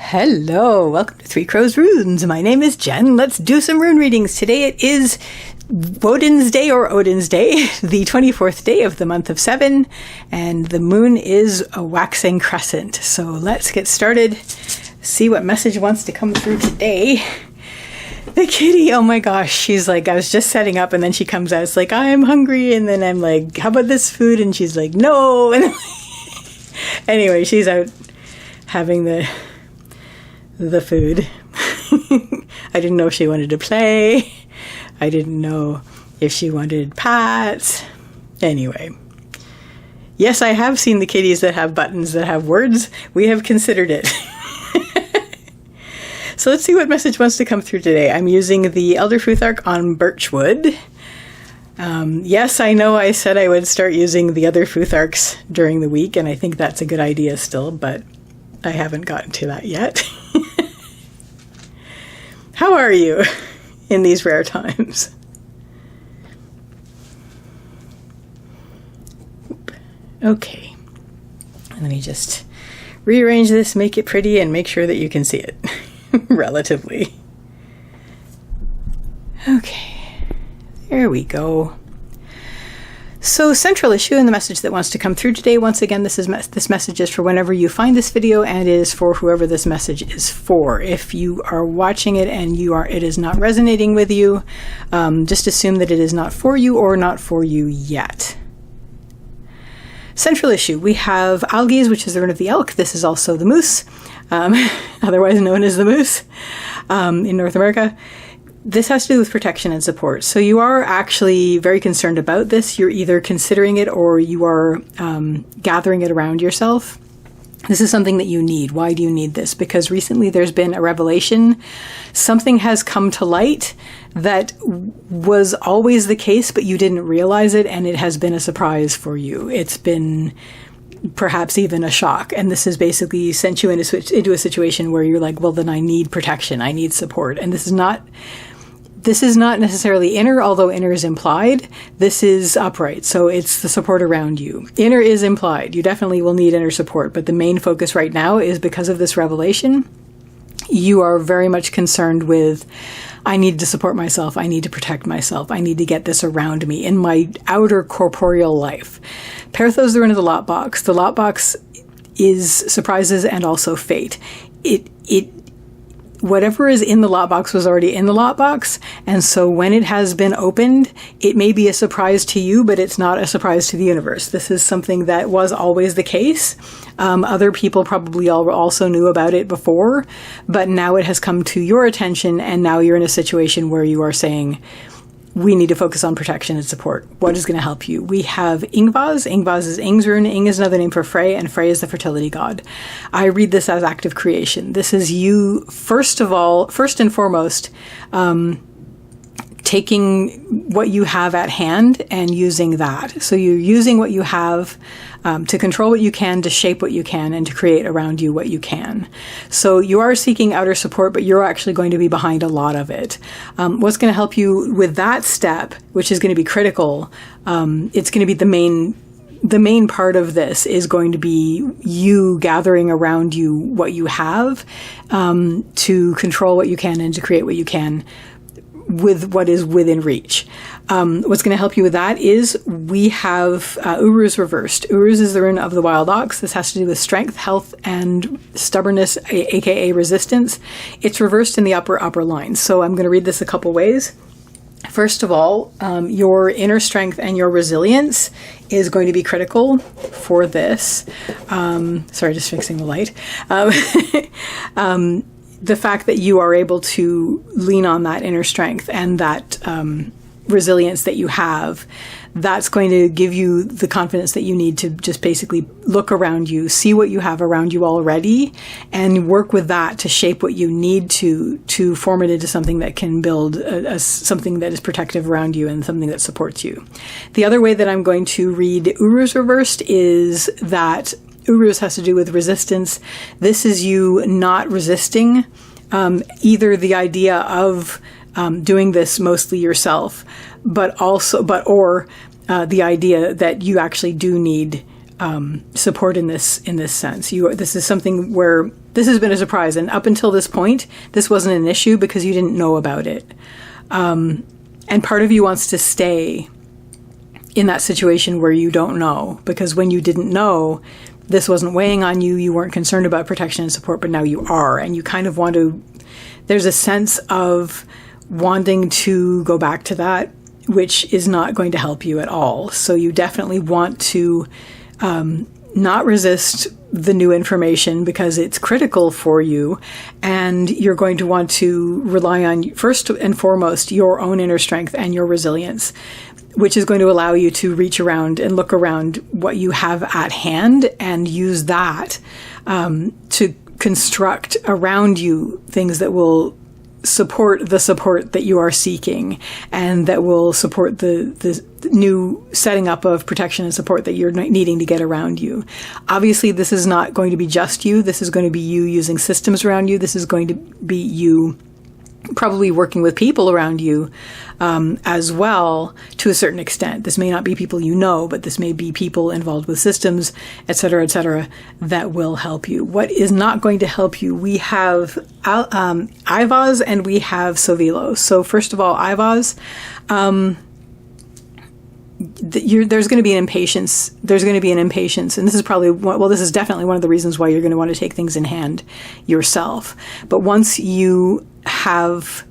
Hello, welcome to Three Crows Runes. My name is Jen. Let's do some rune readings. Today it is Odin's Day, the 24th day of the month of 7, and the moon is a waxing crescent. So let's get started, see what message wants to come through today. The kitty, oh my gosh, she's like, I was just setting up and then she comes out, it's like, I'm hungry, and then I'm like, how about this food? And she's like, no. And anyway, she's out having the food. I didn't know if she wanted to play. I didn't know if she wanted pats. Anyway. Yes, I have seen the kitties that have buttons that have words. We have considered it. So let's see what message wants to come through today. I'm using the Elder Futhark on Birchwood. Yes, I know I said I would start using the other Futharks during the week, and I think that's a good idea still, but I haven't gotten to that yet. How are you in these rare times? Okay. Let me just rearrange this, make it pretty, and make sure that you can see it relatively. Okay. There we go. So, central issue and the message that wants to come through today, once again, this message is for whenever you find this video, and it is for whoever this message is for. If you are watching it and it is not resonating with you, just assume that it is not for you or not for you yet. Central issue, we have Algiz, which is the rune of the elk. This is also the moose, otherwise known as the moose in North America. This has to do with protection and support. So you are actually very concerned about this. You're either considering it or you are gathering it around yourself. This is something that you need. Why do you need this? Because recently there's been a revelation. Something has come to light that was always the case, but you didn't realize it, and it has been a surprise for you. It's been perhaps even a shock. And this has basically sent you into a situation where you're like, well, then I need protection. I need support. And this is not necessarily inner, although inner is implied. This is upright. So it's the support around you. Inner is implied. You definitely will need inner support. But the main focus right now is because of this revelation. You are very much concerned with, I need to support myself. I need to protect myself. I need to get this around me in my outer corporeal life. Perthos is the rune of the lot box. The lot box is surprises and also fate. Whatever is in the lot box was already in the lot box. And so when it has been opened, it may be a surprise to you, but it's not a surprise to the universe. This is something that was always the case. Other people probably also knew about it before, but now it has come to your attention, and now you're in a situation where you are saying, we need to focus on protection and support. What is going to help you? We have Ingvaz. Ingvaz is Ing's rune. Ing is another name for Frey, and Frey is the fertility god. I read this as active creation. This is you, first and foremost, taking what you have at hand and using that. So you're using what you have to control what you can, to shape what you can, and to create around you what you can. So you are seeking outer support, but you're actually going to be behind a lot of it. What's going to help you with that step, which is going to be critical, it's going to be the main part of this is going to be you gathering around you what you have to control what you can and to create what you can with what is within reach. What's going to help you with that is we have Uruz reversed. Uruz is the rune of the wild ox. This has to do with strength, health, and stubbornness, aka resistance. It's reversed in the upper line. So I'm going to read this a couple ways. First of all, your inner strength and your resilience is going to be critical for this. Sorry, just fixing the light. The fact that you are able to lean on that inner strength and that resilience that you have, that's going to give you the confidence that you need to just basically look around you, see what you have around you already, and work with that to shape what you need to form it into something that can build something that is protective around you and something that supports you. The other way that I'm going to read Uruz reversed is that Uruz has to do with resistance. This is you not resisting either the idea of doing this mostly yourself, but the idea that you actually do need support in this sense. This is something where this has been a surprise. And up until this point, this wasn't an issue because you didn't know about it. And part of you wants to stay in that situation where you don't know, because when you didn't know, this wasn't weighing on you, you weren't concerned about protection and support, but now you are. And you kind of want to, there's a sense of wanting to go back to that, which is not going to help you at all. So you definitely want to not resist the new information because it's critical for you. And you're going to want to rely on, first and foremost, your own inner strength and your resilience, which is going to allow you to reach around and look around what you have at hand and use that to construct around you things that will support the support that you are seeking and that will support the new setting up of protection and support that you're needing to get around you. Obviously, this is not going to be just you. This is going to be you using systems around you. This is going to be you probably working with people around you as well, to a certain extent. This may not be people you know, but this may be people involved with systems, et cetera, that will help you. What is not going to help you? We have Ivaz and we have Sovilo. So first of all, Ivaz, there's going to be an impatience. There's going to be an impatience. And this is probably, this is definitely one of the reasons why you're going to want to take things in hand yourself. But once you have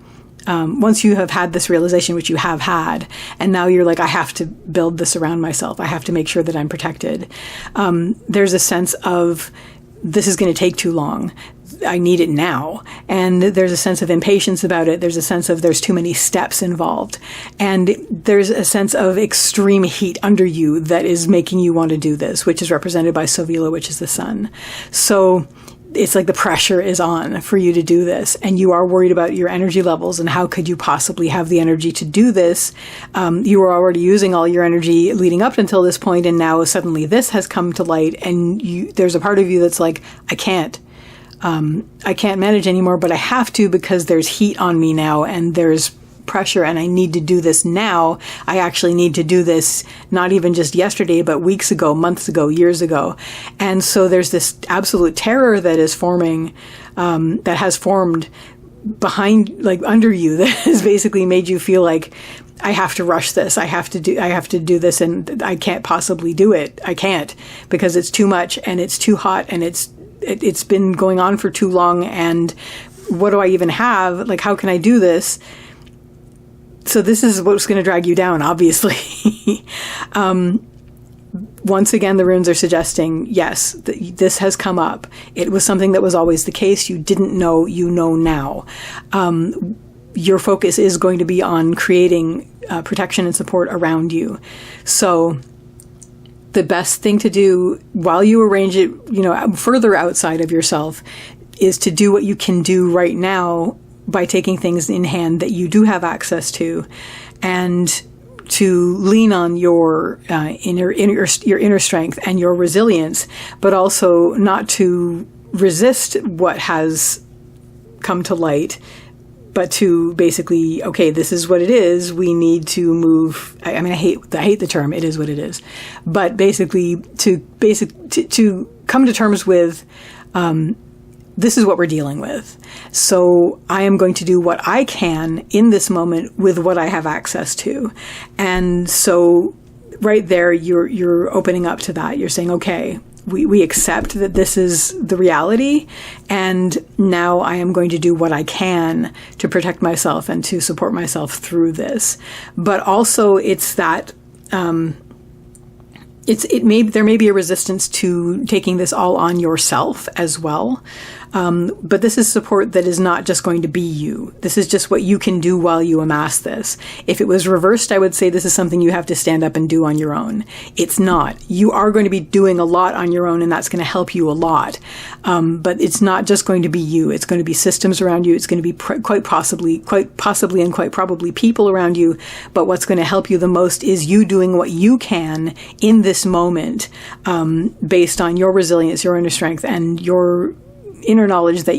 had this realization, which you have had, and now you're like, I have to build this around myself. I have to make sure that I'm protected. There's a sense of, this is going to take too long. I need it now. And there's a sense of impatience about it. There's a sense of there's too many steps involved. And there's a sense of extreme heat under you that is making you want to do this, which is represented by Sovila, which is the sun. So it's like the pressure is on for you to do this, and you are worried about your energy levels and how could you possibly have the energy to do this. You were already using all your energy leading up until this point, and now suddenly this has come to light, and there's a part of you that's like, I can't manage anymore, but I have to because there's heat on me now and there's pressure and I need to do this now. I actually need to do this not even just yesterday, but weeks ago, months ago, years ago. And so there's this absolute terror that is forming, that has formed behind, like under you, that has basically made you feel like, I have to rush this. I have to do this, and I can't possibly do it. I can't, because it's too much and it's too hot and it's been going on for too long, and what do I even have? Like, how can I do this? So this is what's going to drag you down, obviously. Once again, the runes are suggesting, yes, this has come up. It was something that was always the case. You didn't know, you know now. Your focus is going to be on creating protection and support around you. So the best thing to do while you arrange it, further outside of yourself, is to do what you can do right now by taking things in hand that you do have access to, and to lean on your inner strength and your resilience, but also not to resist what has come to light, but to basically, okay, this is what it is. We need to move. I hate the term. It is what it is, but basically to come to terms with, this is what we're dealing with. So I am going to do what I can in this moment with what I have access to. And so right there, you're opening up to that. You're saying, okay, we accept that this is the reality, and now I am going to do what I can to protect myself and to support myself through this. But also it's that, there may be a resistance to taking this all on yourself as well. But this is support that is not just going to be you. This is just what you can do while you amass this. If it was reversed, I would say this is something you have to stand up and do on your own. It's not. You are going to be doing a lot on your own, and that's going to help you a lot. But it's not just going to be you. It's going to be systems around you. It's going to be quite possibly and quite probably people around you. But what's going to help you the most is you doing what you can in this moment, based on your resilience, your inner strength, and your inner knowledge that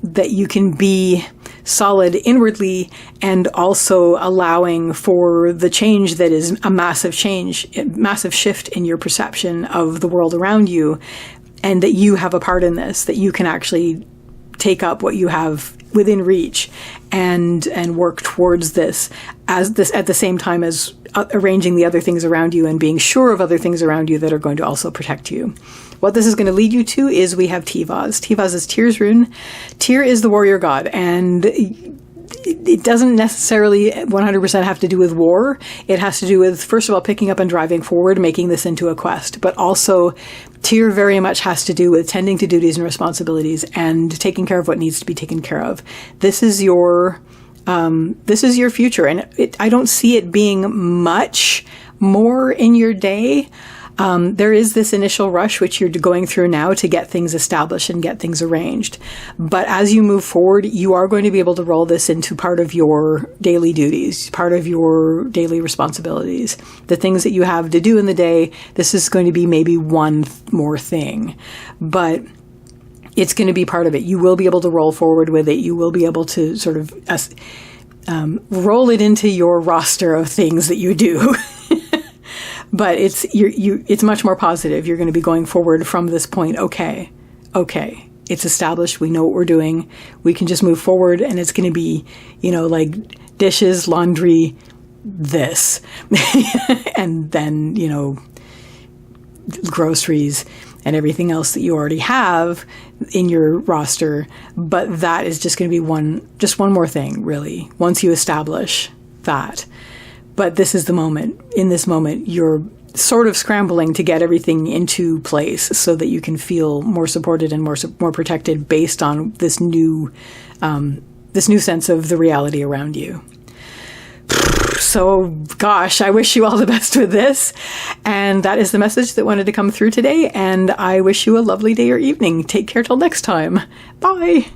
that you can be solid inwardly, and also allowing for the change that is a massive shift in your perception of the world around you, and that you have a part in this, that you can actually take up what you have within reach and work towards this at the same time as arranging the other things around you and being sure of other things around you that are going to also protect you. What this is going to lead you to is we have Tivaz. Tivaz is Tyr's rune. Tyr is the warrior god, and it doesn't necessarily 100% have to do with war. It has to do with, first of all, picking up and driving forward, making this into a quest. But also, Tyr very much has to do with tending to duties and responsibilities and taking care of what needs to be taken care of. This is your future, and I don't see it being much more in your day. There is this initial rush, which you're going through now to get things established and get things arranged. But as you move forward, you are going to be able to roll this into part of your daily duties, part of your daily responsibilities. The things that you have to do in the day, this is going to be maybe one more thing. But it's going to be part of it. You will be able to roll forward with it. You will be able to sort of roll it into your roster of things that you do. But it's much more positive. You're going to be going forward from this point. Okay, it's established. We know what we're doing. We can just move forward, and it's going to be, like dishes, laundry, this, and then, groceries and everything else that you already have in your roster. But that is just going to be one more thing, really, once you establish that. But this is the moment. In this moment, you're sort of scrambling to get everything into place so that you can feel more supported and more protected based on this new sense of the reality around you. So, gosh, I wish you all the best with this. And that is the message that wanted to come through today. And I wish you a lovely day or evening. Take care till next time. Bye.